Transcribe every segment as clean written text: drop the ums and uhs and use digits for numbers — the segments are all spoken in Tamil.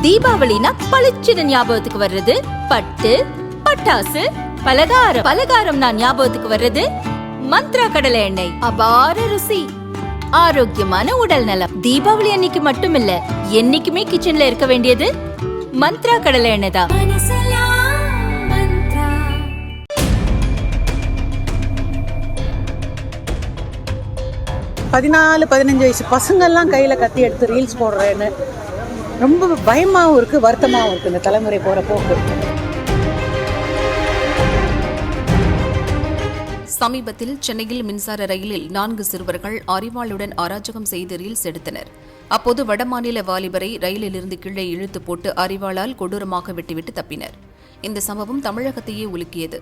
தீபாவளினா பளிச்சுன்னு ஞாபகத்துக்கு வர்றது பட்டு, பட்டாசு, பலகாரம். பலகாரம்னா ஞாபகத்துக்கு வர்றது மந்த்ரா கடலை எண்ணெய். அபார ருசி, ஆரோக்கியமான உடல் நலம். தீபாவளி அன்னைக்கு மட்டும் இல்ல, என்னைக்குமே கிச்சன்ல இருக்க வேண்டியது மந்த்ரா கடலை எண்ணெய் தான். 14-15 வயசு பசங்கள்லாம் கையில் கத்தி எடுத்து ரீல்ஸ் போடுறேன்னு ரொம்ப பயமாகவும் இருக்குது, வருத்தமாகவும் இருக்குது இந்த தலைமுறை போகிற போக்கு. சமீபத்தில் சென்னையில் மின்சார ரயிலில் 4 சிறுவர்கள் அரிவாளுடன் அராஜகம் செய்து ரீல்ஸ் எடுத்தனர். அப்போது வடமாநில வாலிபரை ரயிலிலிருந்து கீழே இழுத்து போட்டு அரிவாளால் கொடூரமாக வெட்டிவிட்டு தப்பினர். இந்த சம்பவம் தமிழகத்தையே உலுக்கியது.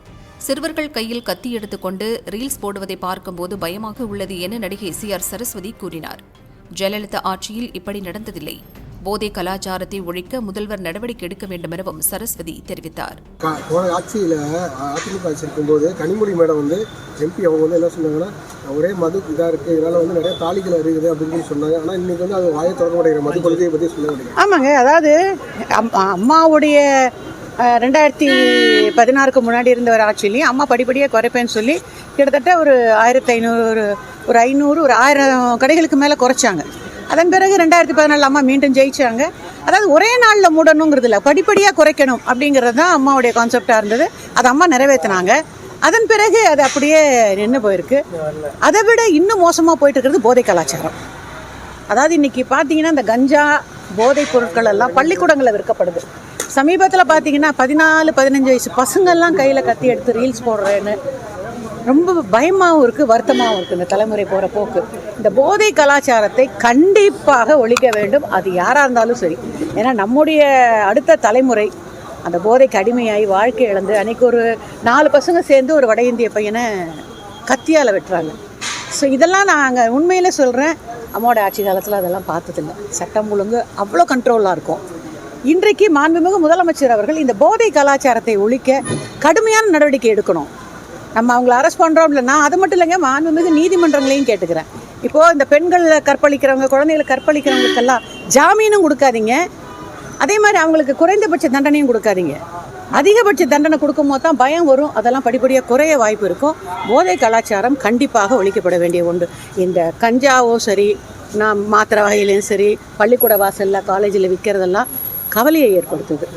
சிறுவர்கள் கையில் கத்தி எடுத்துக்கொண்டு ரீல்ஸ் போடுவதை பார்க்கும்போது பயமாக உள்ளது என நடிகை CR சரஸ்வதி கூறினார். ஜெயலலிதா ஆட்சியில் இப்படி நடந்ததில்லை. போதை கலாச்சாரத்தை ஒழிக்க முதல்வர் நடவடிக்கை எடுக்க வேண்டும் எனவும் சரஸ்வதி தெரிவித்தார். போன ஆட்சியில் அதிமுக ஆட்சி இருக்கும்போது கனிமொழி மேடம் MP அவங்க என்ன சொன்னாங்கன்னா, ஒரே மது இதாக இருக்குது, இதனால் நிறைய தாலிகள் இருக்குது அப்படின்னு சொன்னாங்க. ஆனால் இன்னைக்கு அது வாயை தொடங்க மாட்டேங்கிற மது கொள்கையை பற்றி சொல்ல முடியும். ஆமாங்க, அதாவது அம்மாவுடைய 2016க்கு முன்னாடி இருந்த ஒரு ஆட்சியிலையும் அம்மா படிப்படியாக குறைப்பேன்னு சொல்லி கிட்டத்தட்ட ஒரு 1500 ஒரு 500 ஒரு 1000 கடைகளுக்கு மேலே குறைச்சாங்க. அதன் பிறகு 2014 அம்மா மீண்டும் ஜெயிச்சாங்க. அதாவது ஒரே நாளில் மூடணுங்கிறது இல்லை, படிப்படியாக குறைக்கணும் அப்படிங்கிறது தான் அம்மாவுடைய கான்செப்டாக இருந்தது. அதை அம்மா நிறைவேற்றினாங்க. அதன் பிறகு அது அப்படியே நின்று போயிருக்கு. அதை விட இன்னும் மோசமாக போயிட்டு இருக்கிறது போதை கலாச்சாரம். அதாவது இன்றைக்கி பார்த்தீங்கன்னா இந்த கஞ்சா போதைப் பொருட்கள் எல்லாம் பள்ளிக்கூடங்களில் விற்கப்படுது. சமீபத்தில் பார்த்தீங்கன்னா 14-15 வயசு பசங்கள்லாம் கையில் கத்தி எடுத்து ரீல்ஸ் போடுறேன்னு ரொம்ப பயமாகவும் இருக்குது, வருத்தமாகவும் இருக்குது இந்த தலைமுறை போகிற போக்கு. இந்த போதை கலாச்சாரத்தை கண்டிப்பாக ஒழிக்க வேண்டும், அது யாராக இருந்தாலும் சரி. ஏன்னா நம்முடைய அடுத்த தலைமுறை அந்த போதைக்கு அடிமையாகி வாழ்க்கை இழந்து, அன்றைக்கி ஒரு 4 பசங்க சேர்ந்து ஒரு வட இந்திய பையனை கத்தியால் வெட்டுறாங்க. ஸோ இதெல்லாம் நாங்கள் உண்மையிலே சொல்கிறேன், அம்மாவோட ஆட்சி காலத்தில் அதெல்லாம் பார்த்ததில்லை. சட்டம் ஒழுங்கு அவ்வளோ கண்ட்ரோலாக இருக்கும். இன்றைக்கு மாண்புமிகு முதலமைச்சர் அவர்கள் இந்த போதை கலாச்சாரத்தை ஒழிக்க கடுமையான நடவடிக்கை எடுக்கணும். நம்ம அவங்கள அரெஸ்ட் பண்ணுறோம் இல்லைன்னா அது மட்டும் இல்லைங்க, மாண்புமிகு நீதிமன்றங்களையும் கேட்டுக்கிறேன். இப்போது இந்த பெண்களை கற்பழிக்கிறவங்க, குழந்தைகளை கற்பழிக்கிறவங்களுக்கெல்லாம் ஜாமீனும் கொடுக்காதீங்க, அதே மாதிரி அவங்களுக்கு குறைந்தபட்ச தண்டனையும் கொடுக்காதீங்க. அதிகபட்ச தண்டனை கொடுக்கும்போது தான் பயம் வரும், அதெல்லாம் படிப்படியாக குறைய வாய்ப்பு இருக்கும். போதை கலாச்சாரம் கண்டிப்பாக ஒழிக்கப்பட வேண்டிய ஒன்று. இந்த கஞ்சாவோ சரி, மாத்திரை வகையிலையும் சரி, பள்ளிக்கூட வாசலில் காலேஜில் விற்கிறதெல்லாம் கவலையை ஏற்படுத்துது.